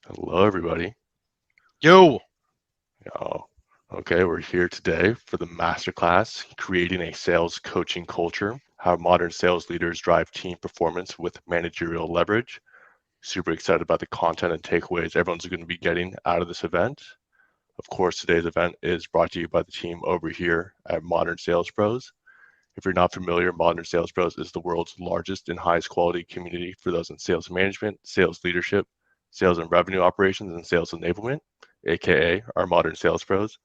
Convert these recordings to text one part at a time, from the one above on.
Hello, everybody. Yo, Oh, okay, we're here today for the masterclass, Creating a Sales Coaching Culture, How Modern Sales Leaders Drive Team Performance with Managerial Leverage. Super excited about the content and takeaways everyone's going to be getting out of this event. Of course, today's event is brought to you by the team over here at Modern Sales Pros. If you're not familiar, Modern Sales Pros is the world's largest and highest quality community for those in sales management, sales leadership, sales and revenue operations, and sales enablement, aka our Modern Sales Pros.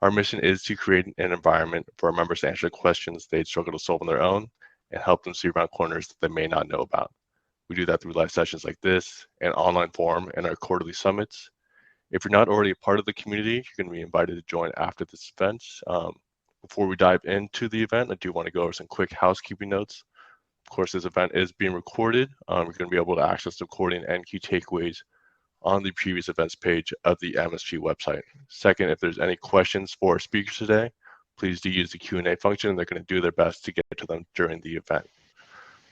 Our mission is to create an environment for our members to answer questions they'd struggle to solve on their own and help them see around corners that they may not know about. We do that through live sessions like this, an online forum, and our quarterly summits. If you're not already a part of the community, you're going to be invited to join after this event. Before we dive into the event, I do want to go over some quick housekeeping notes. Of course, this event is being recorded. You're going to be able to access the recording and key takeaways on the previous events page of the MSP website. Second, if there's any questions for our speakers today, please do use the Q&A function. They're going to do their best to get to them during the event.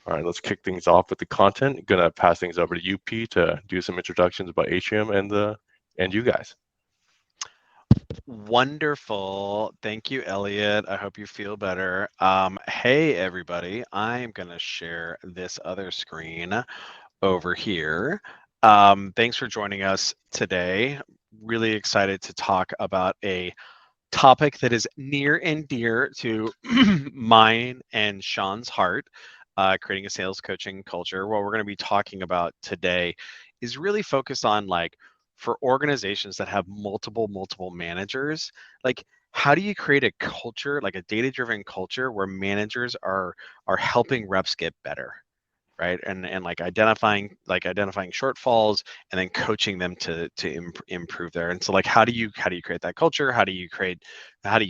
All right, let's kick things off with the content. I'm going to pass things over to UP to do some introductions about Atrium and you guys. wonderful. Thank you, Elliot. I hope you feel better. Hey, everybody. I'm going to share this other screen over here. Thanks for joining us today. Really excited to talk about a topic that is near and dear to mine and Sean's heart, creating a sales coaching culture. What we're going to be talking about today is really focused on like for organizations that have multiple managers, like how do you create a culture, like a data-driven culture where managers are helping reps get better, right? And like identifying shortfalls and then coaching them to improve there. And so like how do you create that culture? How do you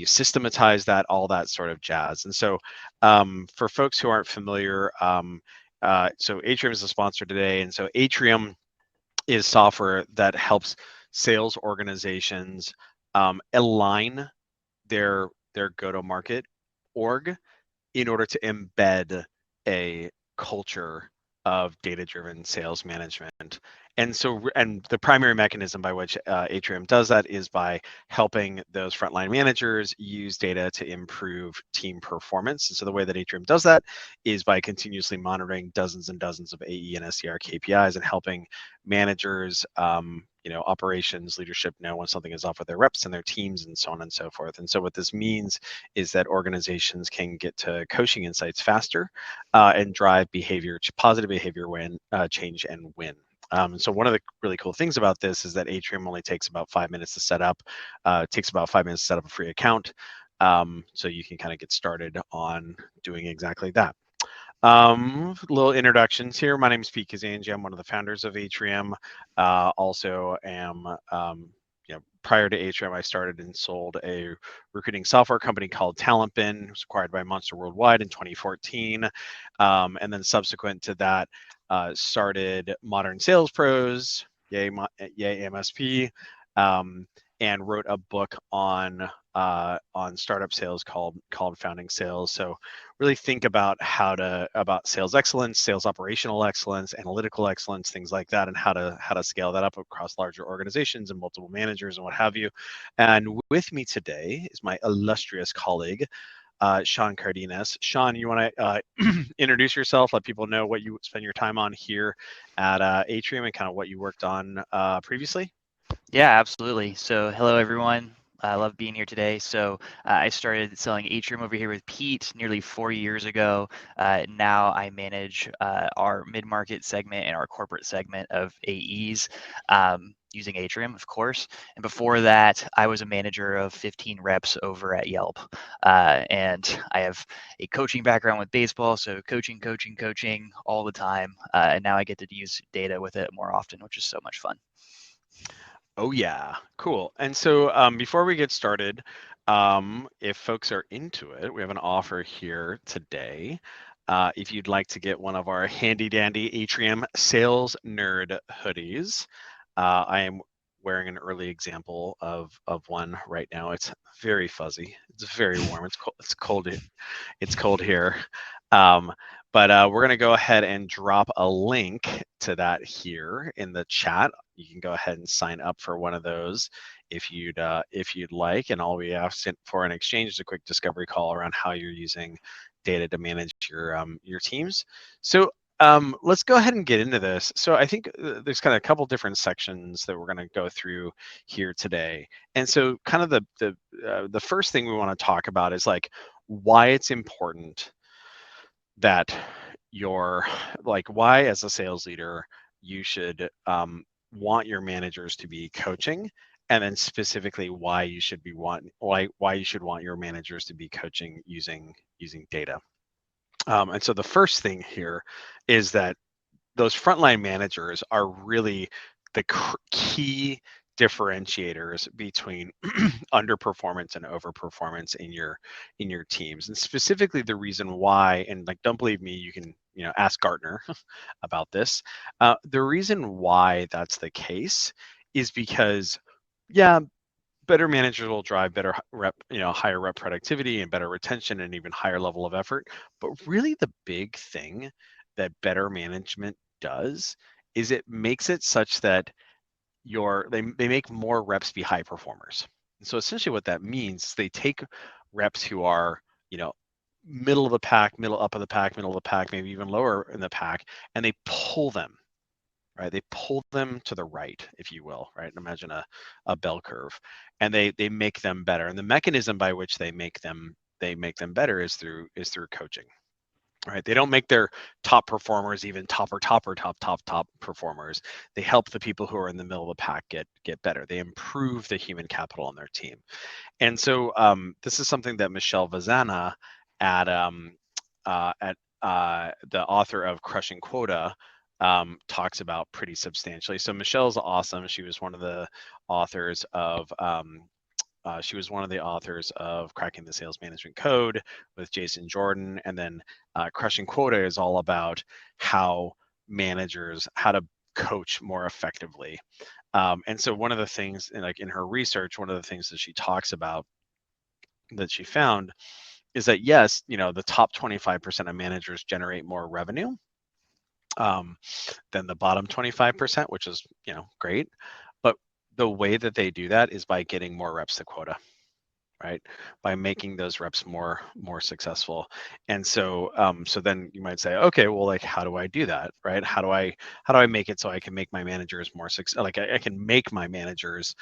systematize that, all that sort of jazz? And so for folks who aren't familiar, so Atrium is the sponsor today, and so Atrium is software that helps sales organizations align their go-to-market org in order to embed a culture of data-driven sales management. And so, and the primary mechanism by which Atrium does that is by helping those frontline managers use data to improve team performance. And so the way that Atrium does that is by continuously monitoring dozens and dozens of AE and SDR KPIs and helping managers, operations, leadership know when something is off with their reps and their teams and so on and so forth. And so what this means is that organizations can get to coaching insights faster and drive positive behavior change and win. So one of the really cool things about this is that Atrium only takes about 5 minutes to set up. It takes about 5 minutes to set up a free account. So you can kind of get started on doing exactly that. Little introductions here. My name is Pete Kazanjy. I'm one of the founders of Atrium. Also am, prior to Atrium, I started and sold a recruiting software company called TalentBin. It was acquired by Monster Worldwide in 2014. And then subsequent to that, started Modern Sales Pros, yay MSP, and wrote a book on startup sales called Founding Sales. So really think about about sales excellence, sales operational excellence, analytical excellence, things like that, and how to scale that up across larger organizations and multiple managers and what have you. And with me today is my illustrious colleague, Sean Cardenas. Sean, you want to introduce yourself, let people know what you spend your time on here at Atrium and kind of what you worked on previously? Yeah, absolutely. So, hello everyone. I love being here today. So, I started selling Atrium over here with Pete nearly 4 years ago. Now I manage our mid-market segment and our corporate segment of AEs using Atrium, of course. And before that, I was a manager of 15 reps over at Yelp. And I have a coaching background with baseball, so coaching all the time. And now I get to use data with it more often, which is so much fun. Oh yeah, cool. And so before we get started, if folks are into it, we have an offer here today. If you'd like to get one of our handy dandy Atrium Sales Nerd hoodies, I am wearing an early example of one right now. It's very fuzzy. It's very warm. It's cold. It's cold here. But we're going to go ahead and drop a link to that here in the chat. You can go ahead and sign up for one of those if you'd like. And all we ask for in exchange is a quick discovery call around how you're using data to manage your teams. So let's go ahead and get into this. So I think there's kind of a couple different sections that we're going to go through here today. And so kind of the first thing we want to talk about is like why it's important that you're like why as a sales leader you should want your managers to be coaching, and then specifically why you should want your managers to be coaching using data. And so the first thing here is that those frontline managers are really the key differentiators between underperformance and overperformance in your teams, and specifically the reason why, and like don't believe me, you can ask Gartner about this. The reason why that's the case is because better managers will drive better higher rep productivity and better retention and even higher level of effort. But really the big thing that better management does is it makes it such that they make more reps be high performers. And so essentially what that means is they take reps who are, middle of the pack, middle up of the pack, middle of the pack, maybe even lower in the pack, and they pull them, right? They pull them to the right, if you will, right? Imagine a bell curve, and they make them better. And the mechanism by which they make them better is through coaching. Right, they don't make their top performers even top performers. They help the people who are in the middle of the pack get better. They improve the human capital on their team. And so this is something that Michelle Vazana at the author of Crushing Quota talks about pretty substantially. So Michelle's awesome. She was one of the authors of Cracking the Sales Management Code with Jason Jordan. And then Crushing Quota is all about how to coach more effectively. And so one of the things, like in her research, one of the things that she talks about that she found is that yes, the top 25% of managers generate more revenue than the bottom 25%, which is great. But the way that they do that is by getting more reps to quota, right? By making those reps more successful. And so so then you might say, okay, well, like how do I do that, right? How do I make it so I can make my managers more successful? Like I can make my managers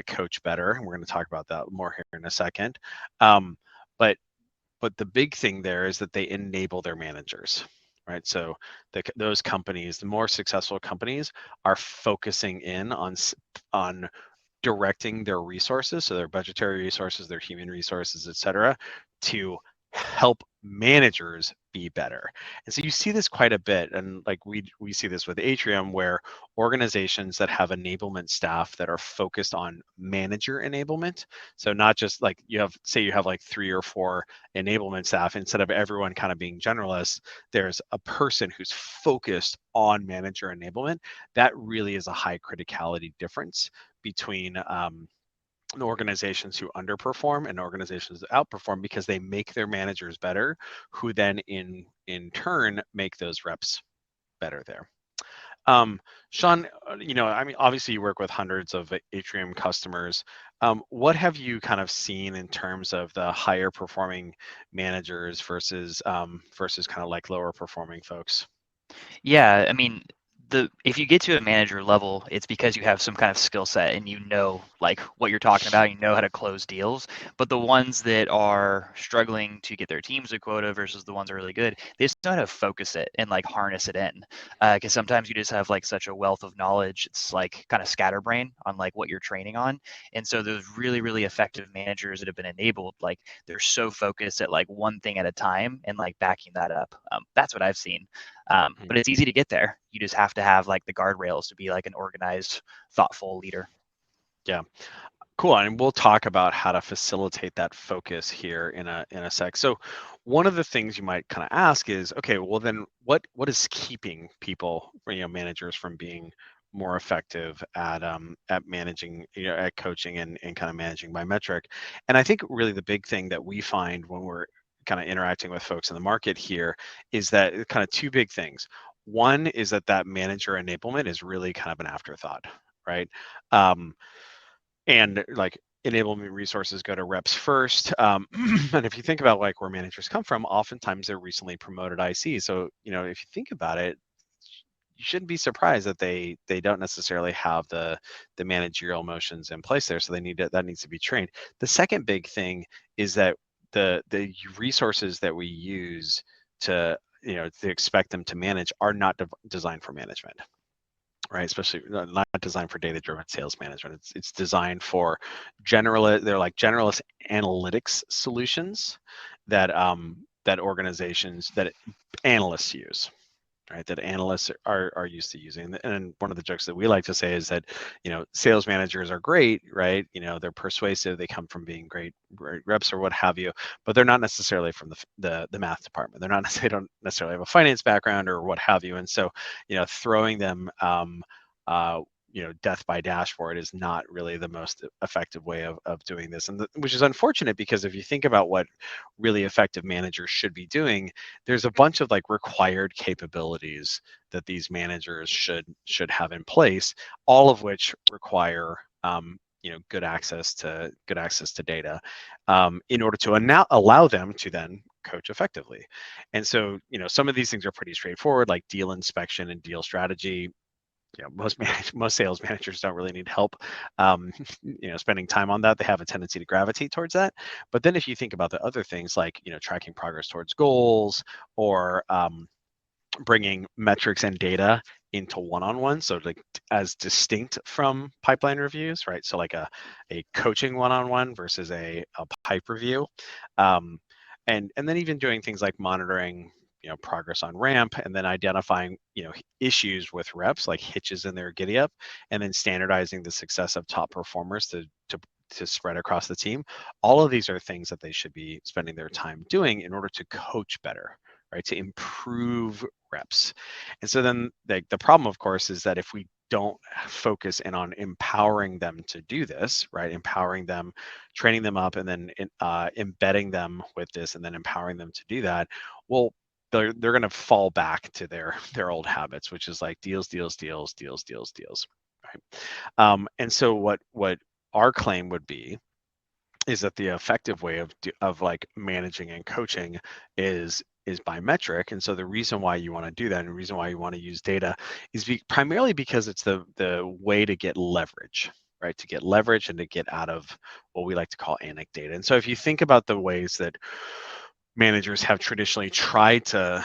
coach better, and we're going to talk about that more here in a second. But the big thing there is that they enable their managers, right? So those companies, the more successful companies, are focusing in on directing their resources, so their budgetary resources, their human resources, et cetera, to help managers be better. And so you see this quite a bit, and like we see this with Atrium, where organizations that have enablement staff that are focused on manager enablement, so not just like you have like 3 or 4 enablement staff, instead of everyone kind of being generalists, there's a person who's focused on manager enablement. That really is a high criticality difference between the organizations who underperform and organizations that outperform, because they make their managers better, who then in turn make those reps better there. Sean, I mean, obviously you work with hundreds of Atrium customers. What have you kind of seen in terms of the higher performing managers versus kind of like lower performing folks? Yeah, I mean, if you get to a manager level, it's because you have some kind of skill set and like what you're talking about, how to close deals. But the ones that are struggling to get their teams a quota versus the ones that are really good, they just know how to focus it and like harness it in. Because sometimes you just have like such a wealth of knowledge, it's like kind of scatterbrain on like what you're training on. And so those really, really effective managers that have been enabled, like they're so focused at like one thing at a time and like backing that up. That's what I've seen. But it's easy to get there. You just have to have like the guardrails to be like an organized, thoughtful leader. Yeah, cool. And we'll talk about how to facilitate that focus here in a sec. So one of the things you might kind of ask is, okay, well then what is keeping people, managers from being more effective at managing, at coaching and kind of managing by metric? And I think really the big thing that we find when we're kind of interacting with folks in the market here is that kind of two big things. One is that manager enablement is really kind of an afterthought, right? And like enablement resources go to reps first. And if you think about like where managers come from, oftentimes they're recently promoted IC. So, you know, if you think about it, you shouldn't be surprised that they don't necessarily have the managerial motions in place there. So that needs to be trained. The second big thing is that the resources that we use to expect them to manage are not designed for management, right? Especially not designed for data-driven sales management. It's designed for they're like generalist analytics solutions that organizations, that analysts use, right? That analysts are used to using. And one of the jokes that we like to say is that, you know, sales managers are great, right? You know, they're persuasive, they come from being great reps or what have you, but they're not necessarily from the math department. They don't necessarily have a finance background or what have you. And so, you know, throwing them death by dashboard is not really the most effective way of doing this, and which is unfortunate, because if you think about what really effective managers should be doing, there's a bunch of like required capabilities that these managers should have in place, all of which require good access to data in order to allow them to then coach effectively. And so, you know, some of these things are pretty straightforward, like deal inspection and deal strategy. You know, most sales managers don't really need help spending time on that. They have a tendency to gravitate towards that. But then if you think about the other things, like, you know, tracking progress towards goals, or bringing metrics and data into one-on-one, so like as distinct from pipeline reviews, right? So like a coaching one-on-one versus a pipe review, and then even doing things like monitoring, you know, progress on ramp, and then identifying, you know, issues with reps, like hitches in their giddy up, and then standardizing the success of top performers to spread across the team. All of these are things that they should be spending their time doing in order to coach better, right? To improve reps. And so then the problem, of course, is that if we don't focus in on empowering them to do this, right? Empowering them, training them up, and then embedding them with this, and then empowering them to do that, well, they're going to fall back to their old habits, which is like deals, right? And so what our claim would be is that the effective way of like managing and coaching is by metric. And so the reason why you want to do that, and the reason why you want to use data, is primarily because it's the way to get leverage, right? To get leverage and to get out of what we like to call anecdata. And so if you think about the ways that managers have traditionally tried to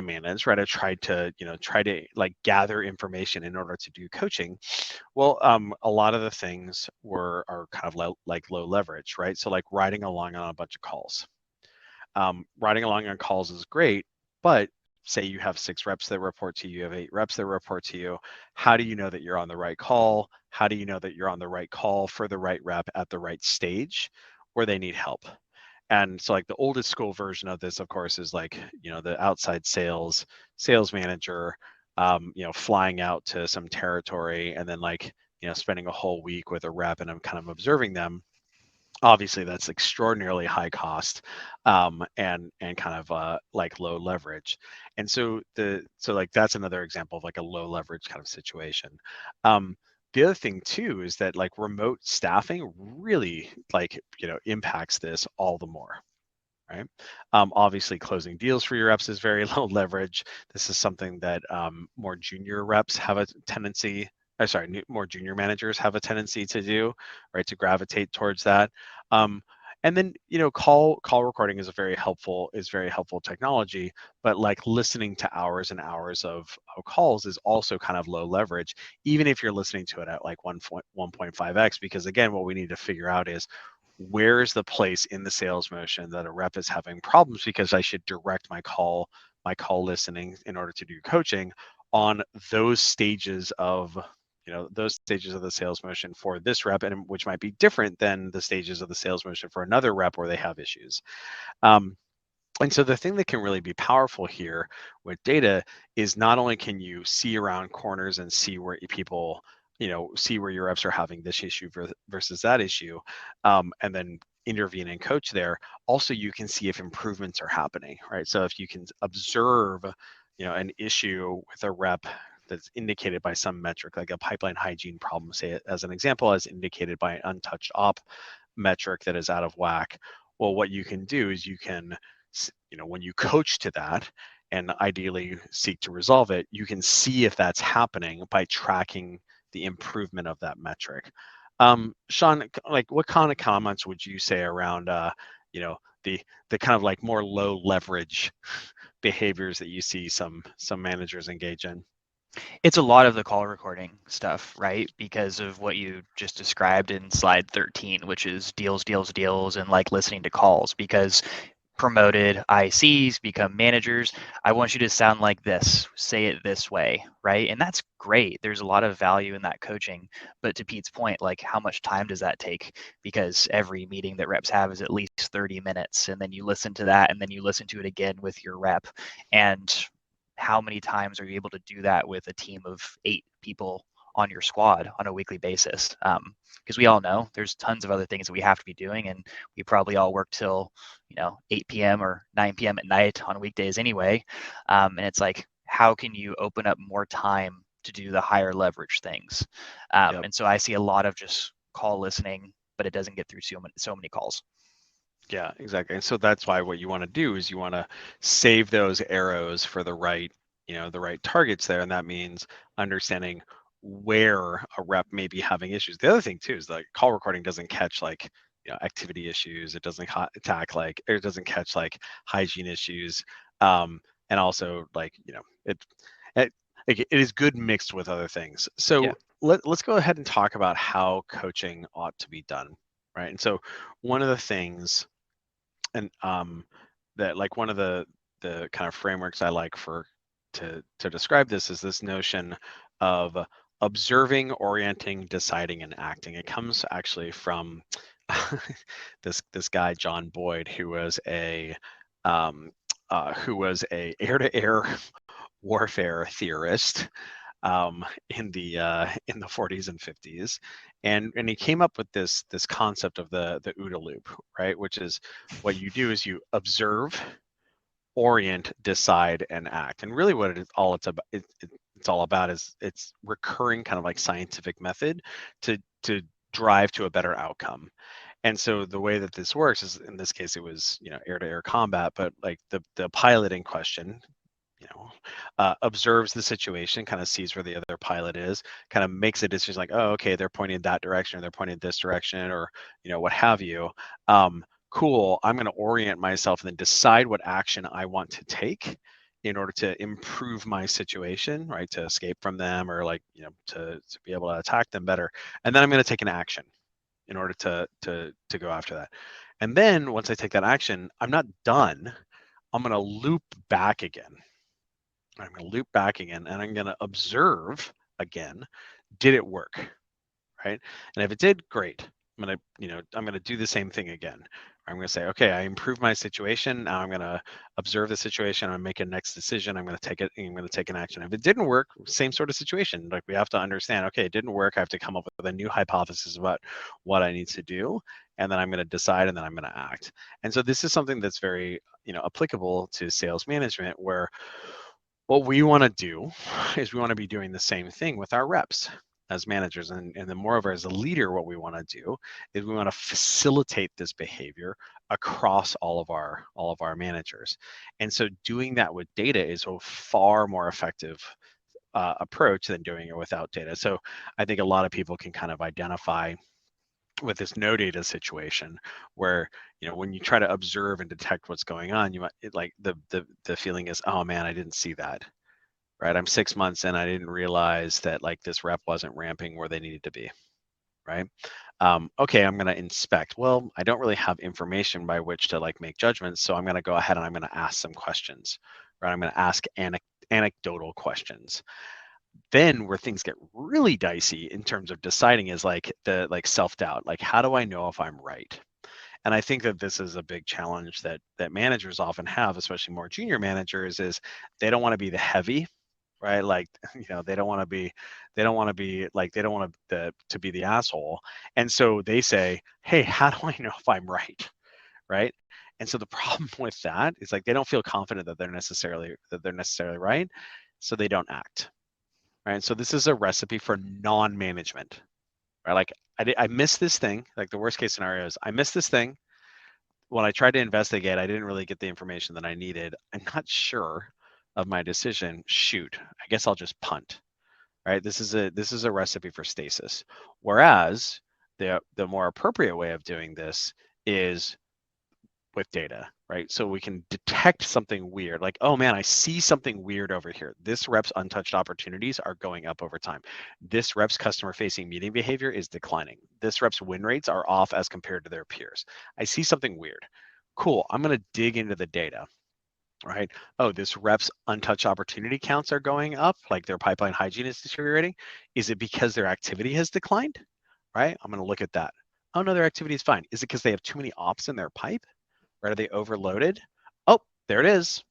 manage, right? Or tried to like gather information in order to do coaching. Well, a lot of the things are kind of low leverage, right? So like riding along on a bunch of calls. Riding along on calls is great, but say you have 6 reps that report to you, you have 8 reps that report to you. How do you know that you're on the right call? How do you know that you're on the right call for the right rep at the right stage where they need help? And so like the oldest school version of this, of course, is like, you know, the outside sales manager, flying out to some territory and then like, you know, spending a whole week with a rep and I'm kind of observing them. Obviously that's extraordinarily high cost, and kind of like low leverage. And so like that's another example of like a low leverage kind of situation. The other thing too is that like remote staffing really like, you know, impacts this all the more, right? Obviously closing deals for your reps is very low leverage. This is something that more junior reps have a tendency, more junior managers have a tendency to do, right? To gravitate towards that. And then, you know, call recording is very helpful technology, but like listening to hours and hours of calls is also kind of low leverage, even if you're listening to it at like 1.5x, because again, what we need to figure out is where is the place in the sales motion that a rep is having problems, because I should direct my call listening in order to do coaching on those stages of the sales motion for this rep, and which might be different than the stages of the sales motion for another rep where they have issues. And so the thing that can really be powerful here with data is not only can you see around corners and see where people, you know, see where your reps are having this issue versus that issue, and then intervene and coach there. Also, you can see if improvements are happening, right? So if you can observe, an issue with a rep that's indicated by some metric, like a pipeline hygiene problem, say as an example, as indicated by an untouched op metric that is out of whack. Well, what you can do is you can, when you coach to that and ideally seek to resolve it, you can see if that's happening by tracking the improvement of that metric. Sean, like what kind of comments would you say around, the kind of like more low leverage behaviors that you see some managers engage in? It's a lot of the call recording stuff, right? Because of what you just described in slide 13, which is deals, deals, deals, and like listening to calls. Because promoted ICs become managers. I want you to sound like this, say it this way, right? And that's great. There's a lot of value in that coaching. But to Pete's point, like how much time does that take? Because every meeting that reps have is at least 30 minutes. And then you listen to that and then you listen to it again with your rep. And how many times are you able to do that with a team of 8 people on your squad on a weekly basis? Because we all know there's tons of other things that we have to be doing, and we probably all work till 8 p.m. or 9 p.m. at night on weekdays anyway. And it's like, how can you open up more time to do the higher leverage things? Yep. And so I see a lot of just call listening, but it doesn't get through so many calls. Yeah, exactly. And so that's why what you want to do is you want to save those arrows for the right, the right targets there. And that means understanding where a rep may be having issues. The other thing too is like call recording doesn't catch like, activity issues. It doesn't it doesn't catch like hygiene issues. And also like, it, it is good mixed with other things. So Yeah. let's go ahead and talk about how coaching ought to be done. Right. And so one of the things and that like one of the kind of frameworks I like for to describe this is this notion of observing, orienting, deciding, and acting. It comes actually from this guy John Boyd, who was a air-to-air warfare theorist in the 40s and 50s, and he came up with this concept of the OODA loop, right? Which is what you do is you observe, orient, decide, and act. And really, what it's all about is it's recurring kind of like scientific method to drive to a better outcome. And so the way that this works is, in this case, it was air-to-air combat, but like the pilot in question observes the situation, kind of sees where the other pilot is, kind of makes a decision like, oh, okay, they're pointing that direction, or they're pointing this direction, or what have you. Cool. I'm going to orient myself and then decide what action I want to take in order to improve my situation, right? To escape from them, or like to be able to attack them better. And then I'm going to take an action in order to go after that. And then once I take that action, I'm not done. I'm going to loop back again. I'm going to loop back again, and I'm going to observe again. Did it work? Right? And if it did, great. I'm going to do the same thing again. I'm going to say, okay, I improved my situation. Now I'm going to observe the situation. I'm going to make a next decision. I'm going to take it. I'm going to take an action. If it didn't work, same sort of situation. Like we have to understand, okay, it didn't work. I have to come up with a new hypothesis about what I need to do. And then I'm going to decide, and then I'm going to act. And so this is something that's very, applicable to sales management, where what we want to do is we want to be doing the same thing with our reps as managers. And then moreover, as a leader, what we want to do is we want to facilitate this behavior across all of our managers. And so doing that with data is a far more effective approach than doing it without data. So I think a lot of people can kind of identify with this no data situation, where when you try to observe and detect what's going on, you might like the feeling is, oh man, I didn't see that, right? I'm 6 months in, I didn't realize that like this rep wasn't ramping where they needed to be, right? Okay, I'm going to inspect. Well, I don't really have information by which to like make judgments, so I'm going to go ahead and I'm going to ask some questions, right? I'm going to ask anecdotal questions. Then where things get really dicey in terms of deciding is like the self-doubt. Like, how do I know if I'm right? And I think that this is a big challenge that managers often have, especially more junior managers, is they don't want to be the heavy, right? Like, they don't want to be to be the asshole. And so they say, hey, how do I know if I'm right? Right. And so the problem with that is like they don't feel confident that they're necessarily right. So they don't act. Right. So this is a recipe for non-management. Right. Like I missed this thing. Like the worst case scenario is I missed this thing. When I tried to investigate, I didn't really get the information that I needed. I'm not sure of my decision. Shoot, I guess I'll just punt. Right? This is a recipe for stasis. Whereas the more appropriate way of doing this is with data, right? So we can detect something weird, like, oh man, I see something weird over here. This rep's untouched opportunities are going up over time. This rep's customer facing meeting behavior is declining. This rep's win rates are off as compared to their peers. I see something weird. Cool, I'm gonna dig into the data, right? Oh, this rep's untouched opportunity counts are going up, like their pipeline hygiene is deteriorating. Is it because their activity has declined, right? I'm gonna look at that. Oh no, their activity is fine. Is it because they have too many ops in their pipe? Right? Are they overloaded? Oh, there it is.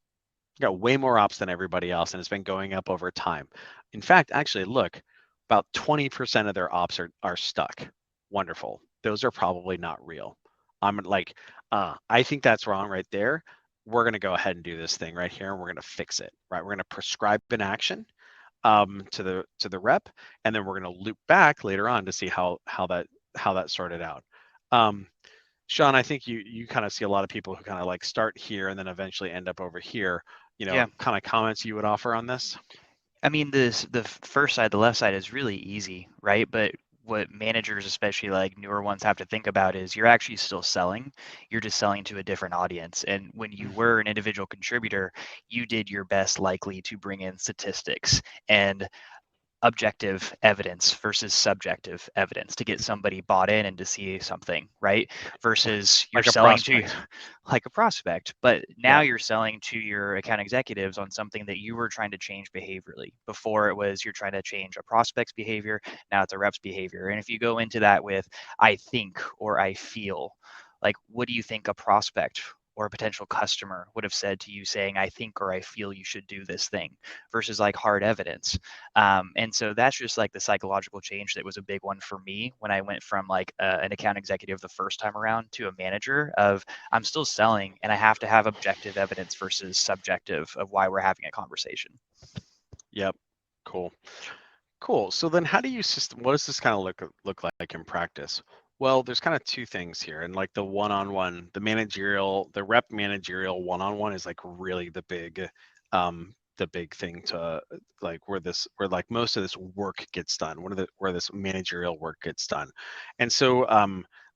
Got way more ops than everybody else, and it's been going up over time. In fact, actually, look, about 20% of their ops are stuck. Wonderful. Those are probably not real. I'm like, I think that's wrong right there. We're going to go ahead and do this thing right here, and we're going to fix it. Right? We're going to prescribe an action to the rep, and then we're going to loop back later on to see how that sorted out. Sean, I think you kind of see a lot of people who kind of like start here and then eventually end up over here. Yeah. Kind of comments you would offer on this? I mean, the first side, the left side is really easy, right? But what managers, especially like newer ones, have to think about is you're actually still selling. You're just selling to a different audience. And when you were an individual contributor, you did your best likely to bring in statistics and objective evidence versus subjective evidence to get somebody bought in and to see something, right? Versus you're Like a selling to prospect. like a prospect, but now Yeah. you're selling to your account executives on something that you were trying to change behaviorally. Before it was you're trying to change a prospect's behavior, now it's a rep's behavior. And if you go into that with I think or I feel, like what do you think a prospect or a potential customer would have said to you saying I think or I feel you should do this thing versus like hard evidence. And so that's just like the psychological change that was a big one for me when I went from like an account executive the first time around to a manager of I'm still selling and I have to have objective evidence versus subjective of why we're having a conversation. Yep. Cool. So then how do you what does this kind of look like in practice? Well, there's kind of two things here. And like the one-on-one, the rep managerial one-on-one is like really the big thing to like where like most of this work gets done, where this managerial work gets done. And so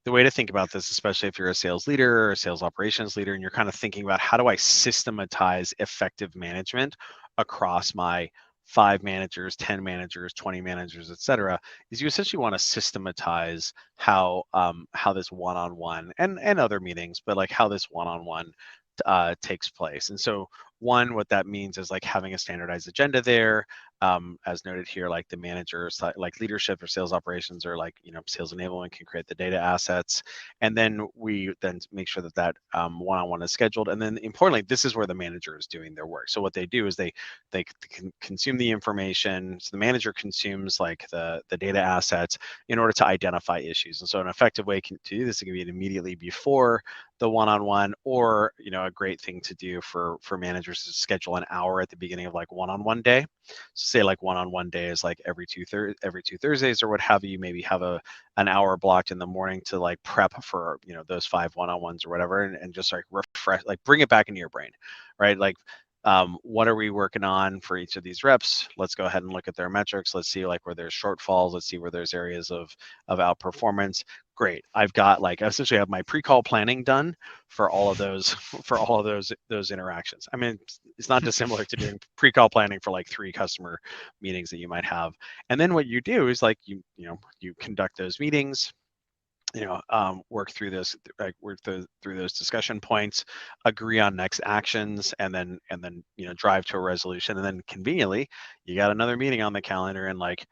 the way to think about this, especially if you're a sales leader or a sales operations leader, and you're kind of thinking about how do I systematize effective management across my 5 managers, 10 managers, 20 managers, et cetera, is you essentially want to systematize how this one-on-one and other meetings, but like how this one-on-one takes place. And so what that means is like having a standardized agenda there, as noted here, like the managers, like leadership or sales operations or like, sales enablement can create the data assets. And then we then make sure that one-on-one is scheduled. And then importantly, this is where the manager is doing their work. So what they do is they can consume the information. So the manager consumes like the data assets in order to identify issues. And so an effective way to do this can be immediately before the one-on-one, or a great thing to do for managers is schedule an hour at the beginning of like one-on-one day. So say like one-on-one day is like every two Thursdays or what have you. Maybe have an hour blocked in the morning to like prep for those 5 one-on-ones or whatever, and just like refresh, like bring it back into your brain, right? Like what are we working on for each of these reps? Let's go ahead and look at their metrics. Let's see like where there's shortfalls. Let's see where there's areas of outperformance. Great. I've got like essentially have my pre-call planning done for all of those those interactions. I mean, it's not dissimilar to doing pre-call planning for like 3 customer meetings that you might have. And then what you do is like you conduct those meetings, work through this, like work through those discussion points, agree on next actions, and then drive to a resolution. And then conveniently, you got another meeting on the calendar in like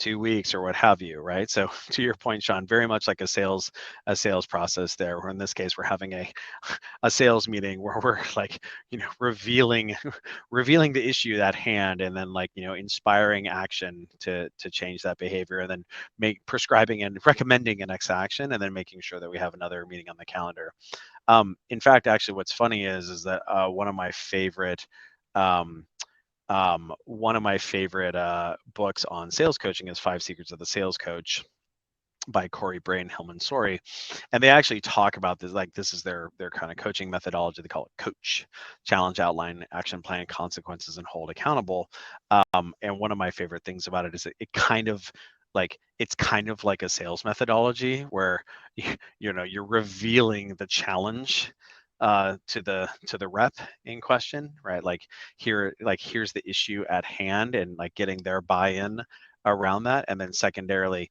2 weeks or what have you, right? So to your point, Sean, very much like a sales process there, where in this case we're having a sales meeting where we're like, revealing the issue at hand, and then like, inspiring action to change that behavior, and then prescribing and recommending a next action, and then making sure that we have another meeting on the calendar. In fact, actually, what's funny is that one of my favorite books on sales coaching is Five Secrets of the Sales Coach by Corey Bray and Hillman Sori, and they actually talk about this. Like, this is their kind of coaching methodology. They call it COACH: challenge, outline, action plan, consequences, and hold accountable. And one of my favorite things about it is that it's kind of like a sales methodology where you're revealing the challenge to the rep in question, right? Like, here's the issue at hand, and like getting their buy-in around that, and then secondarily,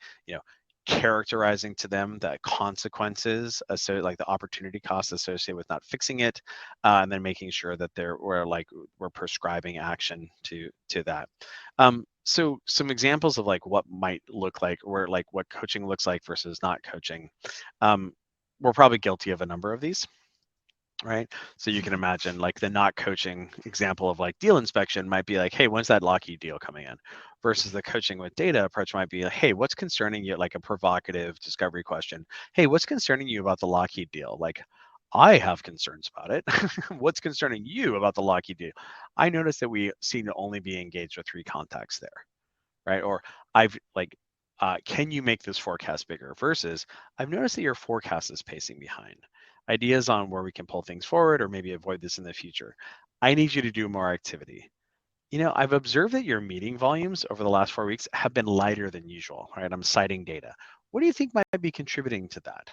characterizing to them the consequences, so like the opportunity costs associated with not fixing it, and then making sure that we're prescribing action to that. So some examples of like what might look like, or like what coaching looks like versus not coaching. We're probably guilty of a number of these, right? So you can imagine like the not coaching example of like deal inspection might be like, hey, when's that Lockheed deal coming in? Versus the coaching with data approach might be like, hey, what's concerning you? Like a provocative discovery question. Hey, what's concerning you about the Lockheed deal? Like, I have concerns about it. What's concerning you about the Lockheed deal? I noticed that we seem to only be engaged with 3 contacts there, right? Or I've like, can you make this forecast bigger? Versus, I've noticed that your forecast is pacing behind. Ideas on where we can pull things forward or maybe avoid this in the future. I need you to do more activity. I've observed that your meeting volumes over the last 4 weeks have been lighter than usual, right? I'm citing data. What do you think might be contributing to that,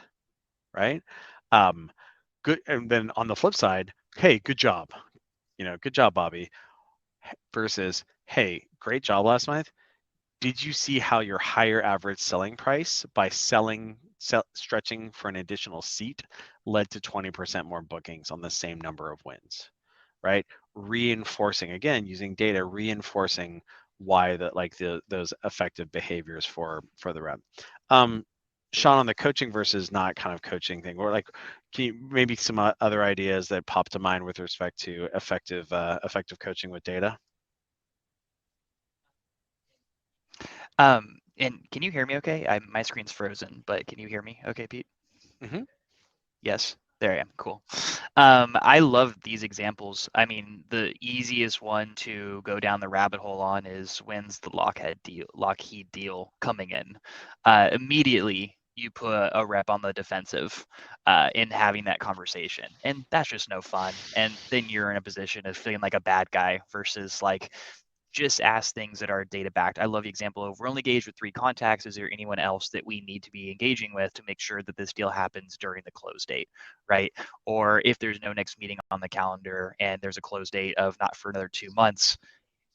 right? Good. And then on the flip side, hey, good job. Good job, Bobby. Versus, hey, great job last month. Did you see how your higher average selling price by stretching for an additional seat led to 20% more bookings on the same number of wins, right? Reinforcing, again, using data, reinforcing why those effective behaviors for the rep. Sean, on the coaching versus not kind of coaching thing, or like, can you maybe some other ideas that pop to mind with respect to effective coaching with data? And can you hear me okay? My screen's frozen, but can you hear me okay, Pete? Mm-hmm. Yes, there I am. Cool. I love these examples. I mean, the easiest one to go down the rabbit hole on is when's the Lockheed deal coming in? Immediately, you put a rep on the defensive in having that conversation, and that's just no fun. And then you're in a position of feeling like a bad guy versus like, just ask things that are data backed. I love the example of we're only engaged with 3 contacts. Is there anyone else that we need to be engaging with to make sure that this deal happens during the close date, right? Or if there's no next meeting on the calendar and there's a close date of not for another 2 months,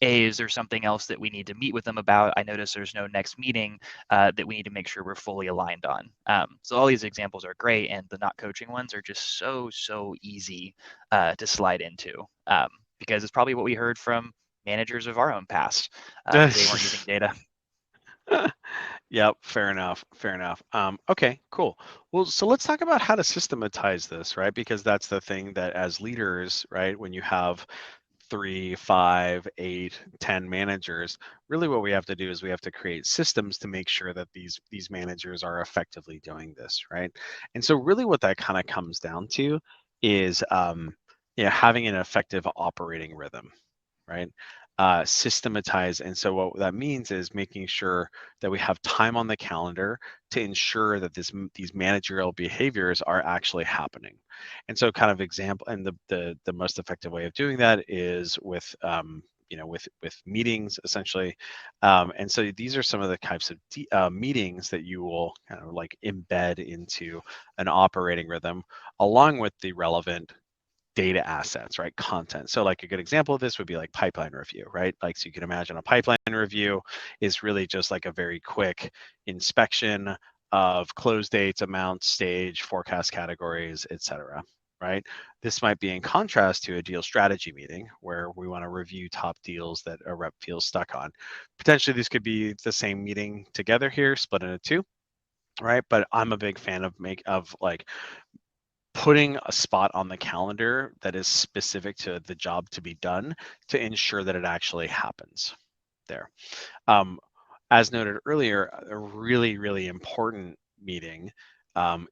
is there something else that we need to meet with them about? I notice there's no next meeting that we need to make sure we're fully aligned on. So all these examples are great, and the not coaching ones are just so easy to slide into because it's probably what we heard from managers of our own past. They weren't using data. Yep, fair enough. Okay, cool. Well, so let's talk about how to systematize this, right? Because that's the thing that as leaders, right, when you have 3, 5, 8, 10 managers, really what we have to do is we have to create systems to make sure that these managers are effectively doing this, right? And so really what that kind of comes down to is having an effective operating rhythm, right? Systematize. And so what that means is making sure that we have time on the calendar to ensure that these managerial behaviors are actually happening. And so kind of example, and the most effective way of doing that is with with meetings essentially. And so these are some of the types of meetings that you will kind of like embed into an operating rhythm along with the relevant data assets, right? Content. So like a good example of this would be like pipeline review, right? Like, so you can imagine a pipeline review is really just like a very quick inspection of close dates, amounts, stage, forecast categories, etc. right? This might be in contrast to a deal strategy meeting where we want to review top deals that a rep feels stuck on. Potentially, this could be the same meeting together here, split into two, right? But I'm a big fan of like putting a spot on the calendar that is specific to the job to be done to ensure that it actually happens there. As noted earlier, a really, really important meeting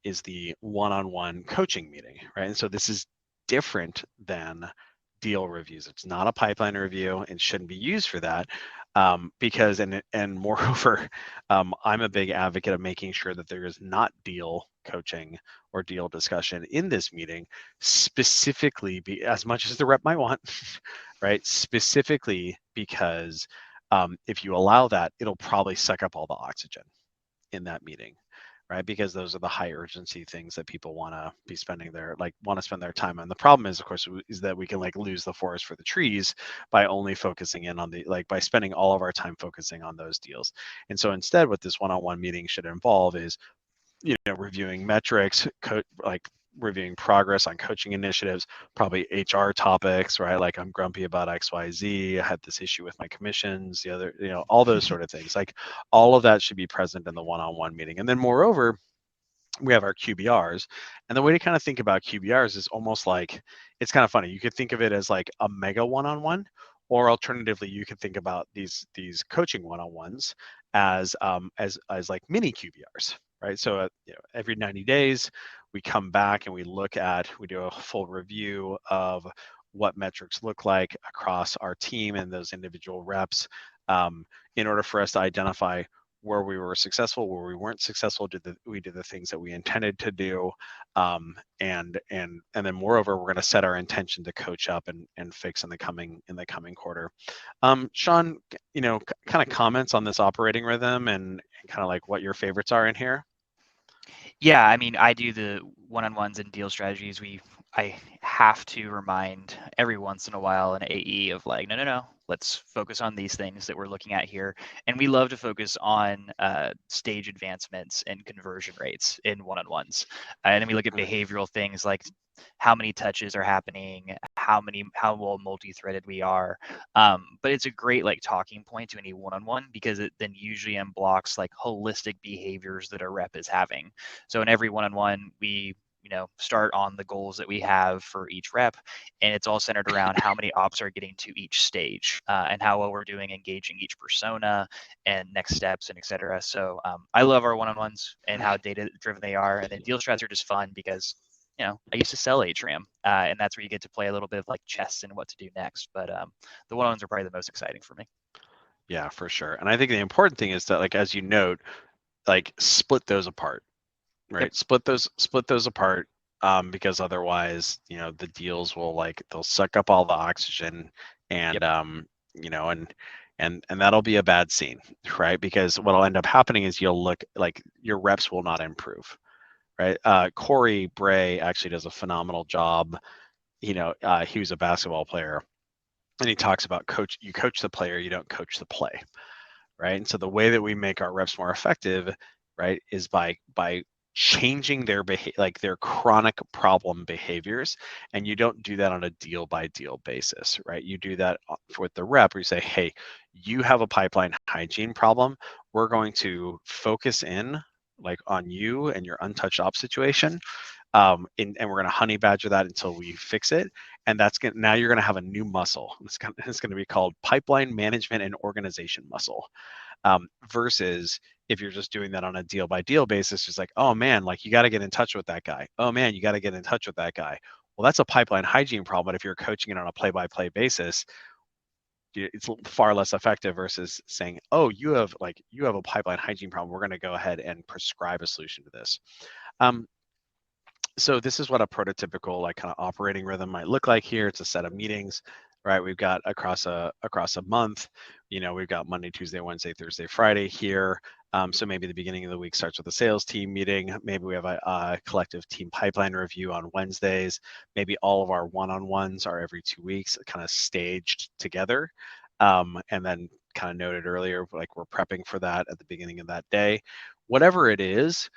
is the one-on-one coaching meeting, right? And so this is different than deal reviews. It's not a pipeline review and shouldn't be used for that because, and moreover, I'm a big advocate of making sure that there is not deal coaching or deal discussion in this meeting, specifically as much as the rep might want, right? Specifically because if you allow that, it'll probably suck up all the oxygen in that meeting, right? Because those are the high urgency things that people want to be spending want to spend their time on. The problem is, of course, is that we can like lose the forest for the trees by only focusing in on by spending all of our time focusing on those deals. And so instead, what this one-on-one meeting should involve is, reviewing metrics, reviewing progress on coaching initiatives, probably HR topics, right? Like I'm grumpy about XYZ. I had this issue with my commissions, the other, all those sort of things. Like all of that should be present in the one-on-one meeting. And then moreover, we have our QBRs. And the way to kind of think about QBRs is almost like, it's kind of funny. You could think of it as like a mega one-on-one, or alternatively, you could think about these coaching one-on-ones as like mini QBRs, right? So every 90 days, we come back and we do a full review of what metrics look like across our team and those individual reps in order for us to identify where we were successful, where we weren't successful, we did the things that we intended to do, and then moreover, we're going to set our intention to coach up and fix in the coming quarter. Sean, kind of comments on this operating rhythm and kind of like what your favorites are in here. Yeah, I mean, I do the one-on-ones and deal strategies. I have to remind every once in a while an AE of like, no, let's focus on these things that we're looking at here. And we love to focus on stage advancements and conversion rates in one-on-ones. And then we look at behavioral things like how many touches are happening, how well multi-threaded we are. But it's a great like talking point to any one-on-one because it then usually unblocks like holistic behaviors that a rep is having. So in every one-on-one, we start on the goals that we have for each rep, and it's all centered around how many ops are getting to each stage and how well we're doing engaging each persona and next steps and et cetera. So I love our one-on-ones and how data-driven they are, and then deal strats are just fun because I used to sell Atrium, and that's where you get to play a little bit of like chess and what to do next. But the one-on-ones are probably the most exciting for me. Yeah, for sure. And I think the important thing is that, like, as you note, like split those apart, right? Yep. Split those apart, because otherwise, the deals will they'll suck up all the oxygen, and yep. And that'll be a bad scene, right? Because what'll end up happening is you'll look like your reps will not improve, right? Corey Bray actually does a phenomenal job. He was a basketball player, and he talks about you coach the player, you don't coach the play, right? And so the way that we make our reps more effective, right, is by changing their their chronic problem behaviors. And you don't do that on a deal by deal basis, right? You do that with the rep where you say, hey, you have a pipeline hygiene problem. We're going to focus in on you and your untouched op situation. And we're going to honey badger that until we fix it. And now you're going to have a new muscle. It's going to be called pipeline management and organization muscle. Versus if you're just doing that on a deal by deal basis, just like, oh man, you got to get in touch with that guy. Oh man, you got to get in touch with that guy. Well, that's a pipeline hygiene problem. But if you're coaching it on a play by play basis, it's far less effective versus saying, oh, you have a pipeline hygiene problem. We're going to go ahead and prescribe a solution to this. So this is what a prototypical kind of operating rhythm might look like here. It's a set of meetings, right? We've got across a month, we've got Monday, Tuesday, Wednesday, Thursday, Friday here. So maybe the beginning of the week starts with a sales team meeting. Maybe we have a collective team pipeline review on Wednesdays. Maybe all of our one-on-ones are every 2 weeks, kind of staged together. And then kind of noted earlier, we're prepping for that at the beginning of that day. Whatever it is,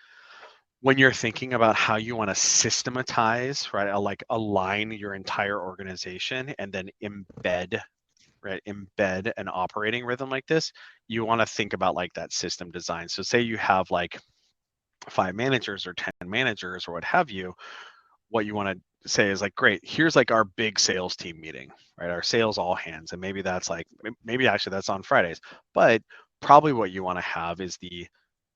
when you're thinking about how you want to systematize, right, like align your entire organization and then embed an operating rhythm like this, you want to think about like that system design. So say you have like 5 managers or 10 managers or what have you, what you want to say is like, great, here's like our big sales team meeting, right? Our sales all hands. And maybe that's like, maybe actually that's on Fridays, but probably what you want to have is the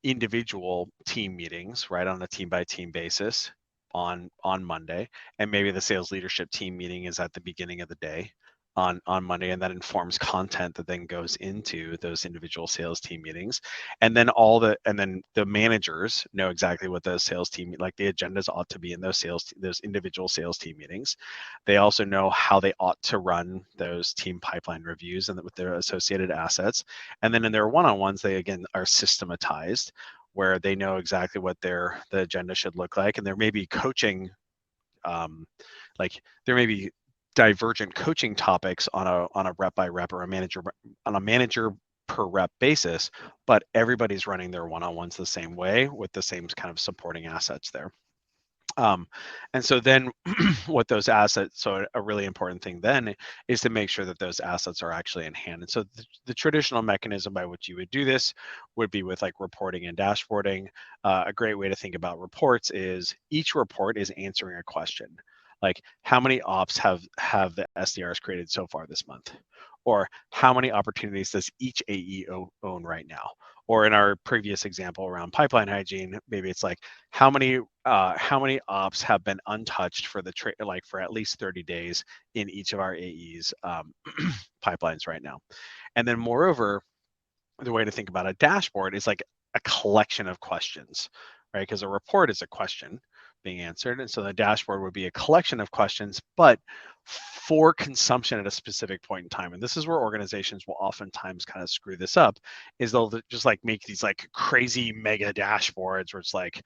individual team meetings, right, on a team by team basis on Monday, and maybe the sales leadership team meeting is at the beginning of the day on Monday, and that informs content that then goes into those individual sales team meetings. And then the managers know exactly what those sales team, like the agendas ought to be in those individual sales team meetings. They also know how they ought to run those team pipeline reviews and with their associated assets. And then in their one-on-ones, they again are systematized, where they know exactly what the agenda should look like. And there may be coaching, like there may be divergent coaching topics on a rep by rep or on a manager per rep basis, but everybody's running their one-on-ones the same way with the same kind of supporting assets there. And so then what those assets, so a really important thing then is to make sure that those assets are actually in hand. And so the traditional mechanism by which you would do this would be with like reporting and dashboarding. A great way to think about reports is each report is answering a question. Like, how many ops have the SDRs created so far this month? Or how many opportunities does each AE own right now? Or in our previous example around pipeline hygiene, maybe it's like how many ops have been untouched for for at least 30 days in each of our AEs pipelines right now. And then moreover, the way to think about a dashboard is like a collection of questions, right? Because a report is a question being answered. And so the dashboard would be a collection of questions, but for consumption at a specific point in time. And this is where organizations will oftentimes kind of screw this up, is they'll just like make these like crazy mega dashboards where it's like,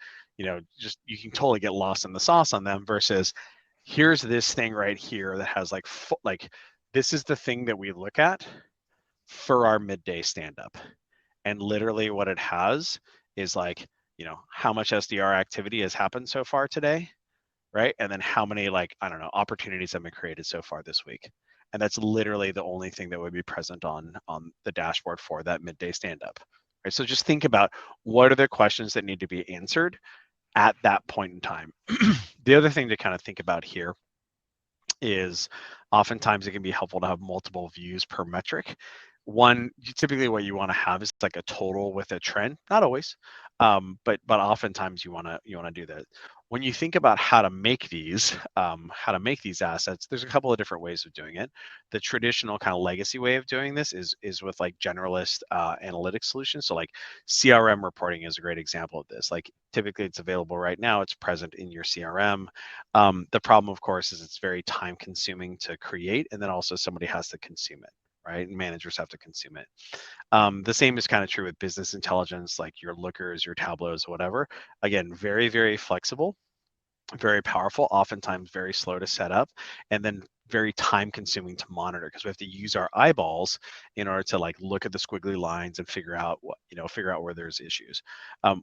just you can totally get lost in the sauce on them, versus here's this thing right here that has like this is the thing that we look at for our midday stand up. And literally what it has is like, how much SDR activity has happened so far today, right? And then how many, like, I don't know, opportunities have been created so far this week. And that's literally the only thing that would be present on the dashboard for that midday stand up. Right? So just think about what are the questions that need to be answered at that point in time. The other thing to kind of think about here is oftentimes it can be helpful to have multiple views per metric. One, typically what you want to have is like a total with a trend, not always, but oftentimes you want to do that. When you think about how to make these assets, there's a couple of different ways of doing it. The traditional kind of legacy way of doing this is with like generalist analytics solutions. So like CRM reporting is a great example of this. Like typically it's available right now, it's present in your CRM. The problem, of course, is it's very time consuming to create, and then also somebody has to consume it, right? And managers have to consume it. The same is kind of true with business intelligence, like your Lookers, your Tableaus, whatever. Again, very, very flexible, very powerful, oftentimes very slow to set up, and then very time consuming to monitor, because we have to use our eyeballs in order to like look at the squiggly lines and figure out where there's issues.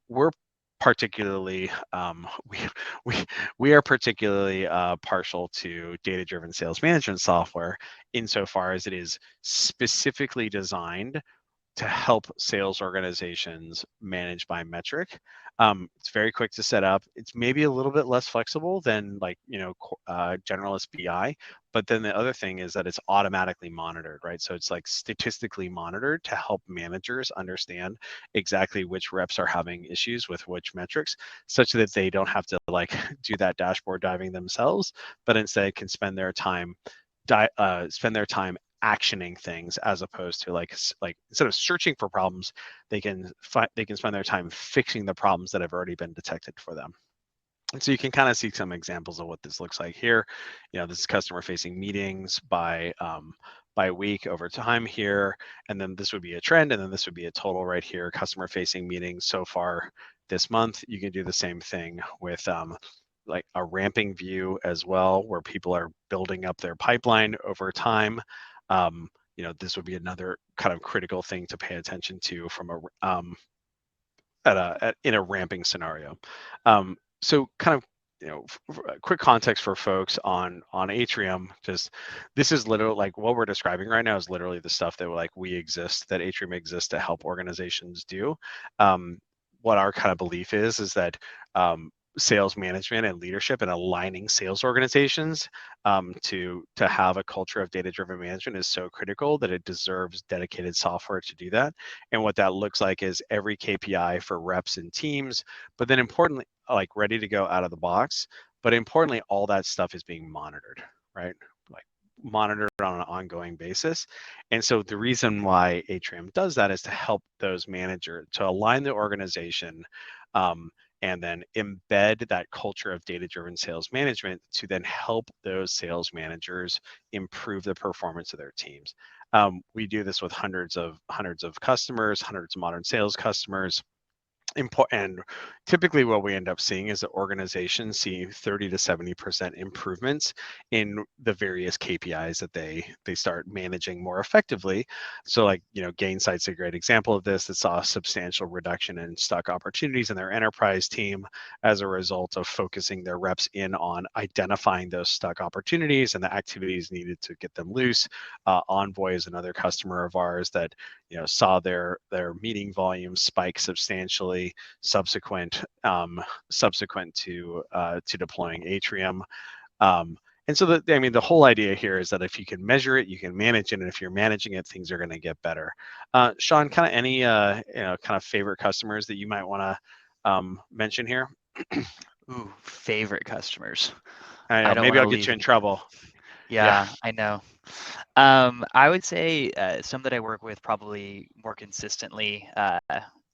We're particularly we are particularly partial to data-driven sales management software, insofar as it is specifically designed to help sales organizations manage by metric. It's very quick to set up. It's maybe a little bit less flexible than like, generalist BI, but then the other thing is that it's automatically monitored, right? So it's like statistically monitored to help managers understand exactly which reps are having issues with which metrics, such that they don't have to like do that dashboard diving themselves, but instead can spend their time actioning things, as opposed to like instead of searching for problems, they can spend their time fixing the problems that have already been detected for them. And so you can kind of see some examples of what this looks like here. This is customer facing meetings by week over time here, and then this would be a trend, and then this would be a total right here. Customer facing meetings so far this month. You can do the same thing with like a ramping view as well, where people are building up their pipeline over time. This would be another kind of critical thing to pay attention to from in a ramping scenario. So kind of, quick context for folks on Atrium. Just this is literally like what we're describing right now is literally the stuff that that Atrium exists to help organizations do. What our kind of belief is that sales management and leadership and aligning sales organizations to have a culture of data-driven management is so critical that it deserves dedicated software to do that. And what that looks like is every KPI for reps and teams, but then importantly, like ready to go out of the box. But importantly, all that stuff is being monitored, right? Like monitored on an ongoing basis. And so the reason why Atrium does that is to help those managers to align the organization and then embed that culture of data-driven sales management to then help those sales managers improve the performance of their teams. We do this with hundreds of customers, hundreds of modern sales customers. And typically what we end up seeing is that organizations see 30 to 70% improvements in the various KPIs that they start managing more effectively. So like, Gainsight's a great example of this, that saw a substantial reduction in stuck opportunities in their enterprise team as a result of focusing their reps in on identifying those stuck opportunities and the activities needed to get them loose. Envoy is another customer of ours that saw their meeting volume spike substantially subsequent to deploying Atrium. And so the whole idea here is that if you can measure it, you can manage it, and if you're managing it, things are going to get better. Sean, kind of any kind of favorite customers that you might want to mention here? Ooh, favorite customers. I know, maybe I'll get you in trouble. Yeah, I know. I would say some that I work with probably more consistently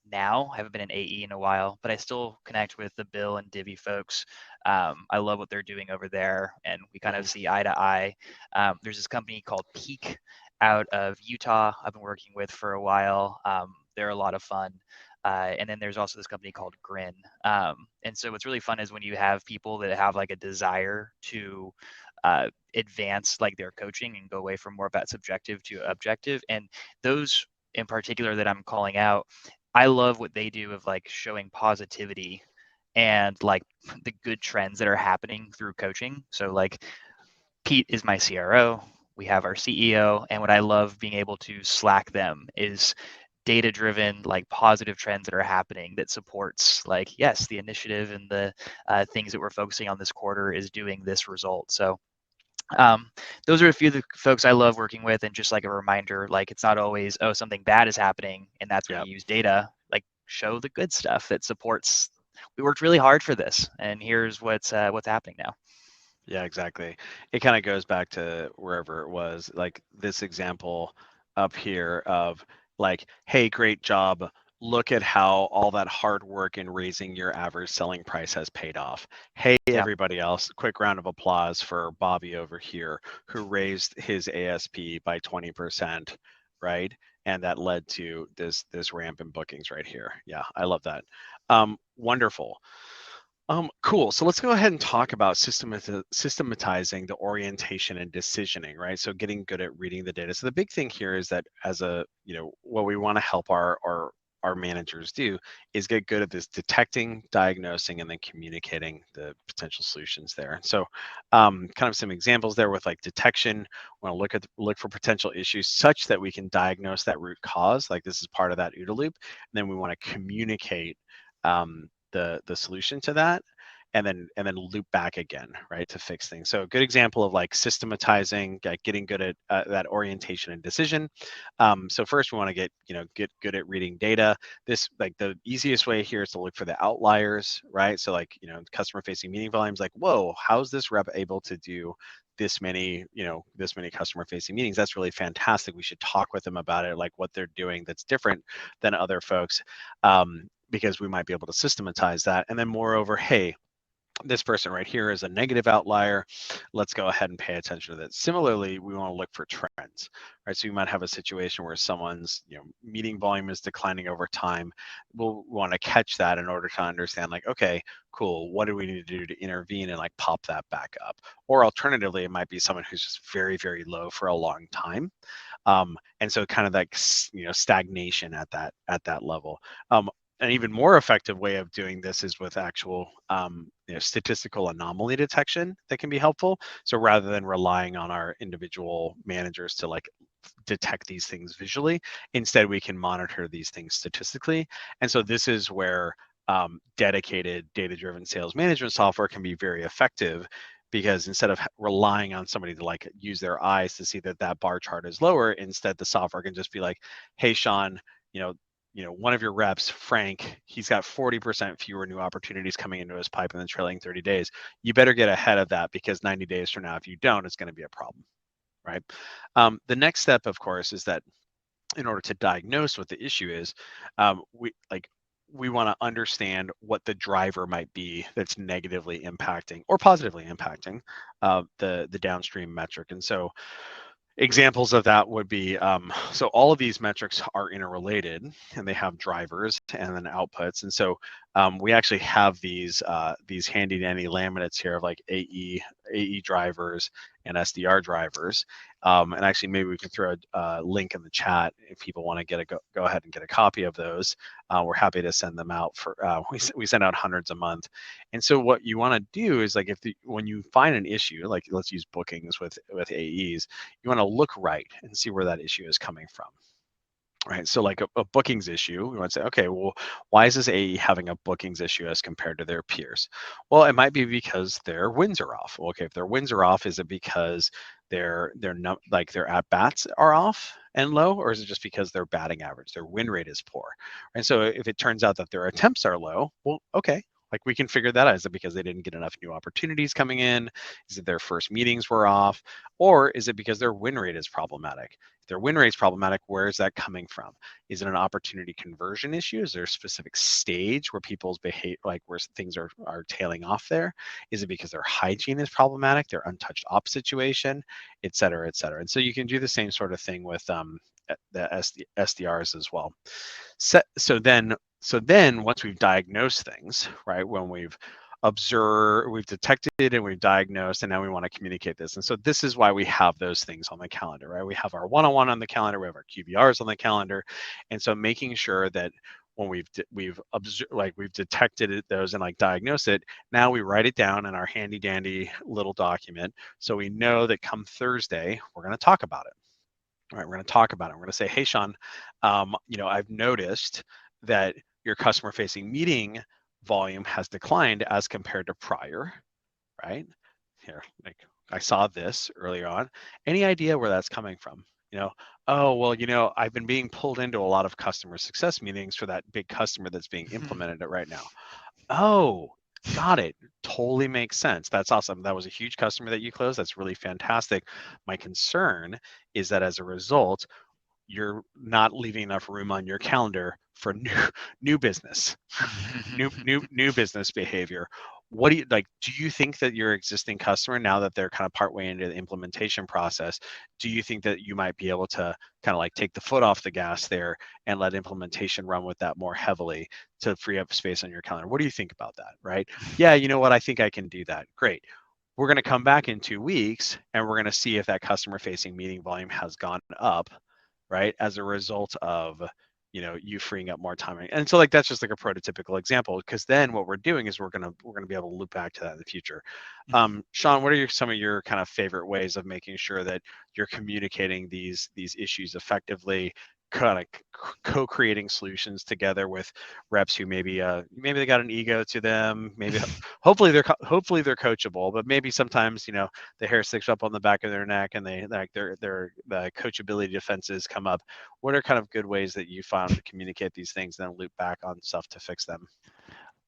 now. I haven't been an AE in a while, but I still connect with the Bill and Divvy folks. I love what they're doing over there, and we kind of see eye to eye. There's this company called Peak out of Utah I've been working with for a while. They're a lot of fun. And then there's also this company called Grin. And so what's really fun is when you have people that have like a desire to advance like their coaching and go away from more of that subjective to objective. And those in particular that I'm calling out, I love what they do of like showing positivity and like the good trends that are happening through coaching. So like Pete is my CRO. We have our CEO, and what I love being able to Slack them is data driven like positive trends that are happening that supports like yes the initiative and the things that we're focusing on this quarter is doing this result. So those are a few of the folks I love working with, and just like a reminder, like it's not always something bad is happening and that's when you use data. Like show the good stuff that supports. We worked really hard for this, and here's what's happening now. Yeah, exactly. It kind of goes back to wherever it was, like this example up here of like, hey, great job. Look at how all that hard work in raising your average selling price has paid off. Hey, Yeah. everybody else, quick round of applause for Bobby over here, who raised his ASP by 20%, right? And that led to this ramp in bookings right here. Yeah, I love that. Wonderful. Cool. So let's go ahead and talk about systematizing the orientation and decisioning, right? So getting good at reading the data. So the big thing here is that what we want to help our managers do is get good at this detecting, diagnosing, and then communicating the potential solutions there. So kind of some examples there with like detection. We want to look for potential issues such that we can diagnose that root cause. Like this is part of that OODA loop. And then we want to communicate the solution to that, and then loop back again, right, to fix things. So a good example of like systematizing, getting good at that orientation and decision. So first we want to get good at reading data. This, like, the easiest way here is to look for the outliers, right? So like, customer facing meeting volumes, like, whoa, how's this rep able to do this many customer facing meetings? That's really fantastic. We should talk with them about it, like what they're doing that's different than other folks, because we might be able to systematize that. And then moreover, hey, this person right here is a negative outlier. Let's go ahead and pay attention to that. Similarly, we want to look for trends, right? So you might have a situation where someone's meeting volume is declining over time. We'll want to catch that in order to understand, like, okay, cool, what do we need to do to intervene and like pop that back up? Or alternatively, it might be someone who's just very, very low for a long time. And so kind of like stagnation at that level. an even more effective way of doing this is with actual statistical anomaly detection that can be helpful. So rather than relying on our individual managers to like detect these things visually, instead we can monitor these things statistically. And so this is where dedicated data-driven sales management software can be very effective, because instead of relying on somebody to like use their eyes to see that that bar chart is lower, instead the software can just be like, hey Sean, one of your reps, Frank, he's got 40% fewer new opportunities coming into his pipe in the trailing 30 days. You better get ahead of that, because 90 days from now, if you don't, it's going to be a problem, right? The next step, of course, is that in order to diagnose what the issue is, we want to understand what the driver might be that's negatively impacting or positively impacting the downstream metric. And so examples of that would be, so all of these metrics are interrelated, and they have drivers and then outputs. And so we actually have these handy dandy laminates here of like AE drivers and SDR drivers. And actually, maybe we can throw a link in the chat if people want to go ahead and get a copy of those. We're happy to send them out for. We send out hundreds a month. And so what you want to do is like when you find an issue, like let's use bookings with AEs, you want to look right and see where that issue is coming from. Right. So like a bookings issue, we want to say, okay, well, why is this AE having a bookings issue as compared to their peers? Well, it might be because their wins are off. Well, okay, if their wins are off, is it because their at bats are off and low, or is it just because their batting average, their win rate is poor? And so if it turns out that their attempts are low, well, okay, like we can figure that out. Is it because they didn't get enough new opportunities coming in? Is it their first meetings were off? Or is it because their win rate is problematic? If their win rate is problematic, where is that coming from? Is it an opportunity conversion issue? Is there a specific stage where people's behavior, like where things are tailing off there? Is it because their hygiene is problematic, their untouched op situation, et cetera, et cetera? And so you can do the same sort of thing with the SDRs as well. So then once we've diagnosed things, right, when we've observed, we've detected and we've diagnosed, and now we want to communicate this. And so this is why we have those things on the calendar, right? We have our one-on-one on the calendar, we have our QBRs on the calendar. And so making sure that when we've observed, like we've detected those and like diagnosed it, now we write it down in our handy dandy little document, so we know that come Thursday we're going to talk about it. All right, we're going to talk about it. We're going to say, hey, Sean, I've noticed that your customer-facing meeting volume has declined as compared to prior, right? Here, like I saw this earlier on. Any idea where that's coming from? Oh, well, I've been being pulled into a lot of customer success meetings for that big customer that's being implemented right now. Oh, got it. Totally makes sense. That's awesome. That was a huge customer that you closed. That's really fantastic. My concern is that as a result, you're not leaving enough room on your calendar for new business, new business behavior. What do you like? Do you think that your existing customer, now that they're kind of partway into the implementation process, do you think that you might be able to kind of like take the foot off the gas there and let implementation run with that more heavily to free up space on your calendar? What do you think about that? Right? Yeah, you know what? I think I can do that. Great. We're going to come back in 2 weeks and we're going to see if that customer facing meeting volume has gone up, right, as a result of you freeing up more time. And so like that's just like a prototypical example, because then what we're doing is we're gonna be able to loop back to that in the future. Sean, what are some of your kind of favorite ways of making sure that you're communicating these issues effectively, kind of co-creating solutions together with reps who maybe they got an ego to them, maybe hopefully they're coachable, but maybe sometimes the hair sticks up on the back of their neck and they like their the coachability defenses come up. What are kind of good ways that you found to communicate these things and then loop back on stuff to fix them?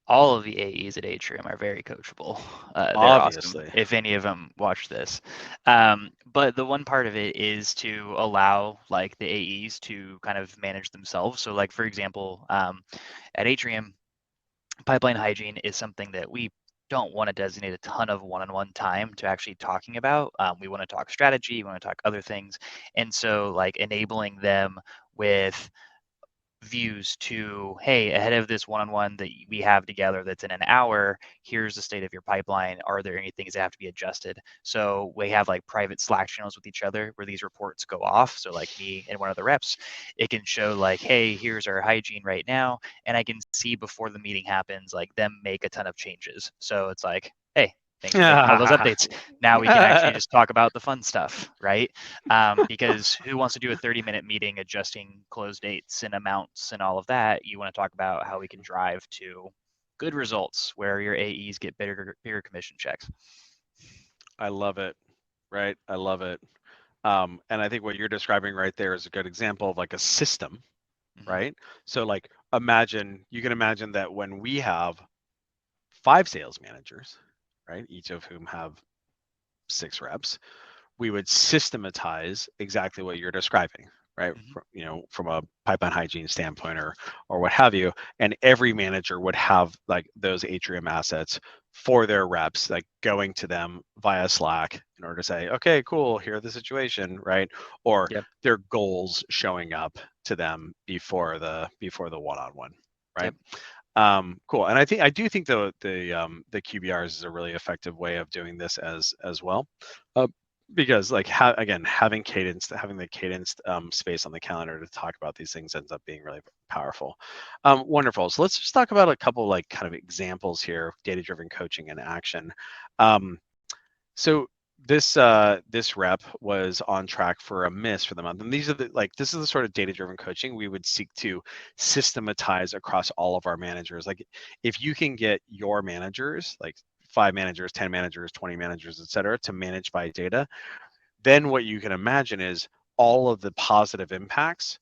All of the AEs at Atrium are very coachable. They're awesome Obviously. if any of them watch this. But the one part of it is to allow like the AEs to kind of manage themselves. So like, for example, at Atrium, pipeline hygiene is something that we don't want to designate a ton of one-on-one time to actually talking about. We want to talk strategy, we want to talk other things. And so like enabling them with views to, hey, ahead of this one-on-one that we have together that's in an hour, here's the state of your pipeline. Are there any things that have to be adjusted? So we have like private Slack channels with each other where these reports go off. So like me and one of the reps, it can show like, hey, here's our hygiene right now. And I can see before the meeting happens, like them make a ton of changes. So it's like, hey, thanks for making all those updates. Now we can actually just talk about the fun stuff, right? Because who wants to do a 30-minute meeting adjusting close dates and amounts and all of that? You want to talk about how we can drive to good results where your AEs get bigger commission checks. I love it. Right. I love it. And I think what you're describing right there is a good example of like a system, right? So like you can imagine that when we have 5 sales managers, right, each of whom have 6 reps, we would systematize exactly what you're describing, right? From a pipeline hygiene standpoint or what have you, and every manager would have like those Atrium assets for their reps, like going to them via Slack in order to say, okay, cool, here's the situation, right? Or their goals showing up to them before the one-on-one, right? Cool. And I do think the QBRs is a really effective way of doing this as well. Because like having the cadenced space on the calendar to talk about these things ends up being really powerful. Wonderful. So let's just talk about a couple like kind of examples here, data-driven coaching in action. So this rep was on track for a miss for the month, and this is the sort of data-driven coaching we would seek to systematize across all of our managers. Like if you can get your managers, like 5 managers, 10 managers, 20 managers, et cetera, to manage by data, then what you can imagine is all of the positive impacts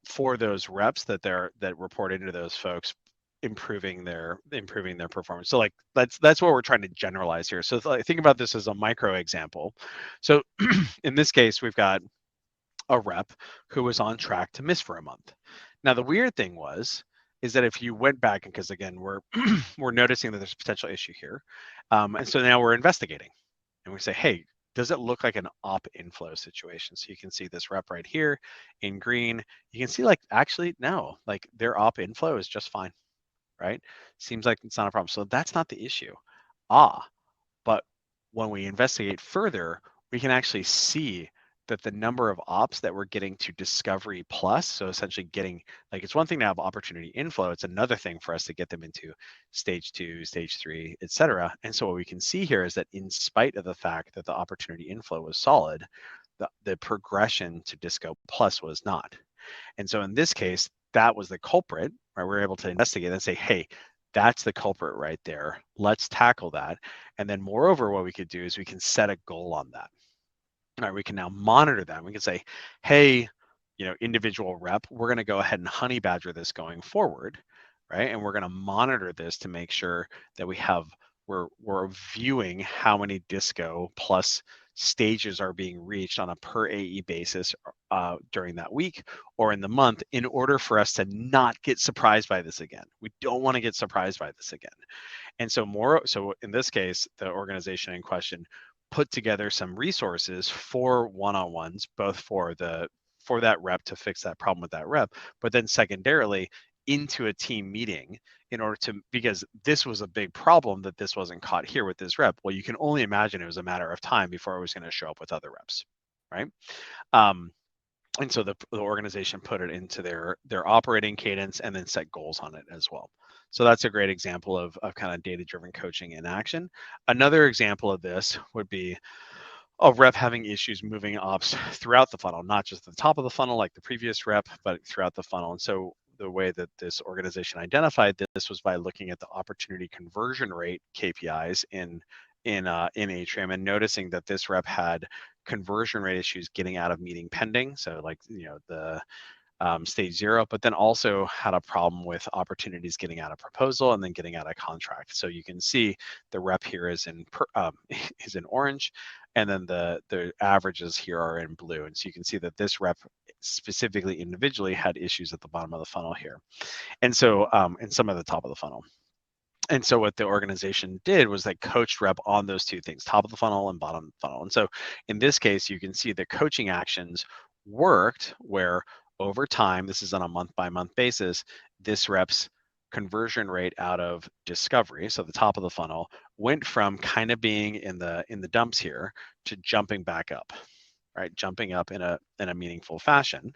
for those reps that report into those folks improving their performance. So like that's what we're trying to generalize here. So think about this as a micro example. So in this case, we've got a rep who was on track to miss for a month. Now the weird thing is that if you went back, and because again we're we're noticing that there's a potential issue here, and so now we're investigating, and we say, hey, does it look like an op inflow situation? So you can see this rep right here in green. You can see like actually no, like their op inflow is just fine, right? Seems like it's not a problem. So that's not the issue. But when we investigate further, we can actually see that the number of ops that we're getting to discovery plus, so essentially getting, like, it's one thing to have opportunity inflow, it's another thing for us to get them into stage 2, stage 3, et cetera. And so what we can see here is that in spite of the fact that the opportunity inflow was solid, the progression to disco plus was not. And so in this case, that was the culprit, right? We're able to investigate and say, hey, that's the culprit right there. Let's tackle that. And then moreover, what we could do is we can set a goal on that. All right, we can now monitor that. We can say, hey, individual rep, we're going to go ahead and honey badger this going forward, right? And we're going to monitor this to make sure that we're viewing how many disco plus stages are being reached on a per AE basis during that week or in the month, in order for us to not get surprised by this again. We don't want to get surprised by this again. And so in this case, the organization in question put together some resources for one-on-ones, both for that rep to fix that problem with that rep, but then secondarily into a team meeting in order to, because this was a big problem that this wasn't caught here with this rep. Well, you can only imagine it was a matter of time before it was going to show up with other reps, right? And so the organization put it into their operating cadence and then set goals on it as well. So that's a great example of kind of data-driven coaching in action. Another example of this would be a rep having issues moving ops throughout the funnel, not just at the top of the funnel like the previous rep, but throughout the funnel. And so the way that this organization identified this was by looking at the opportunity conversion rate KPIs in Atrium and noticing that this rep had conversion rate issues getting out of meeting pending. So like, the stage 0, but then also had a problem with opportunities getting out of proposal and then getting out of contract. So you can see the rep here is in orange, and then the averages here are in blue. And so you can see that this rep specifically individually had issues at the bottom of the funnel here, and so and some at the top of the funnel. And so what the organization did was they coached rep on those two things, top of the funnel and bottom of the funnel. And so in this case, you can see the coaching actions worked where over time, this is on a month-by-month basis, this rep's conversion rate out of discovery, so the top of the funnel, went from kind of being in the dumps here to jumping back up, right? Jumping up in a meaningful fashion,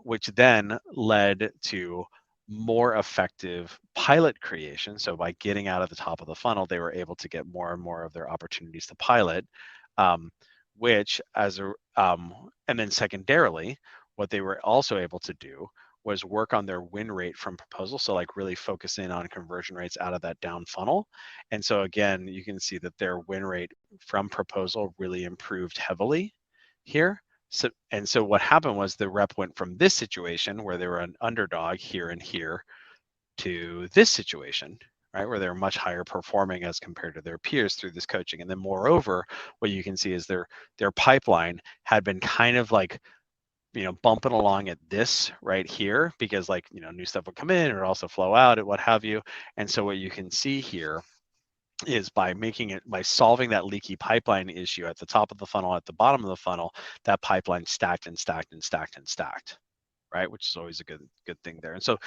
which then led to more effective pilot creation. So by getting out of the top of the funnel, they were able to get more and more of their opportunities to pilot, which and then secondarily, what they were also able to do was work on their win rate from proposal. So like really focus in on conversion rates out of that down funnel. And so again, you can see that their win rate from proposal really improved heavily here. So what happened was the rep went from this situation where they were an underdog here and here to this situation, right, where they're much higher performing as compared to their peers through this coaching. And then moreover, what you can see is their pipeline had been kind of like, bumping along at this right here, because like, new stuff would come in or also flow out and what have you. And so what you can see here is by solving that leaky pipeline issue at the top of the funnel, at the bottom of the funnel, that pipeline stacked and stacked and stacked and stacked, right? Which is always a good thing there. And so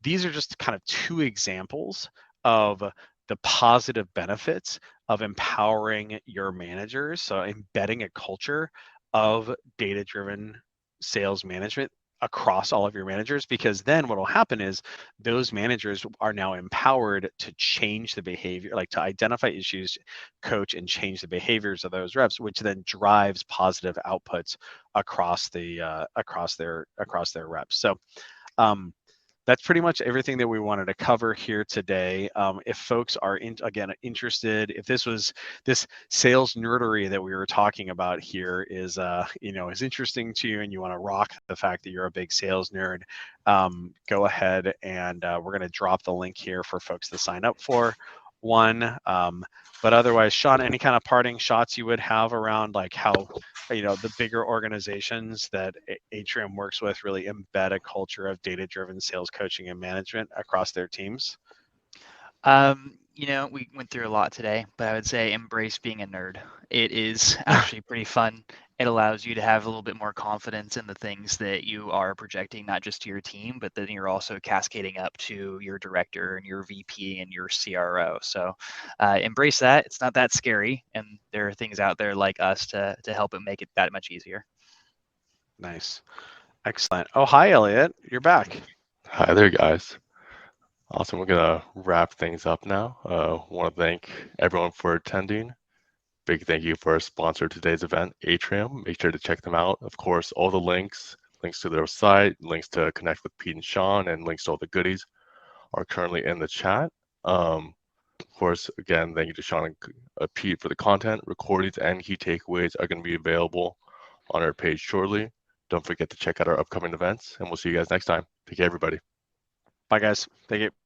these are just kind of two examples of the positive benefits of empowering your managers. So embedding a culture of data-driven sales management across all of your managers, because then what will happen is those managers are now empowered to change the behavior, like to identify issues, coach, and change the behaviors of those reps, which then drives positive outputs across their reps. So that's pretty much everything that we wanted to cover here today. If folks are interested, if this sales nerdery that we were talking about here is interesting to you and you want to rock the fact that you're a big sales nerd, go ahead and we're going to drop the link here for folks to sign up for one. But otherwise, Sean, any kind of parting shots you would have around like how the bigger organizations that Atrium works with really embed a culture of data-driven sales coaching and management across their teams? We went through a lot today, but I would say embrace being a nerd. It is actually pretty fun. It allows you to have a little bit more confidence in the things that you are projecting, not just to your team, but then you're also cascading up to your director and your VP and your CRO. So embrace that. It's not that scary. And there are things out there like us to help it make it that much easier. Nice. Excellent. Oh, hi, Elliot. You're back. Hi there, guys. Awesome. We're gonna wrap things up now. Want to thank everyone for attending. Big thank you for our sponsor of today's event, Atrium. Make sure to check them out. Of course, all the links to their site, links to connect with Pete and Sean, and links to all the goodies are currently in the chat. Of course, again, thank you to Sean and Pete for the content. Recordings and key takeaways are going to be available on our page shortly. Don't forget to check out our upcoming events, and we'll see you guys next time. Take care, everybody. Bye, guys. Thank you.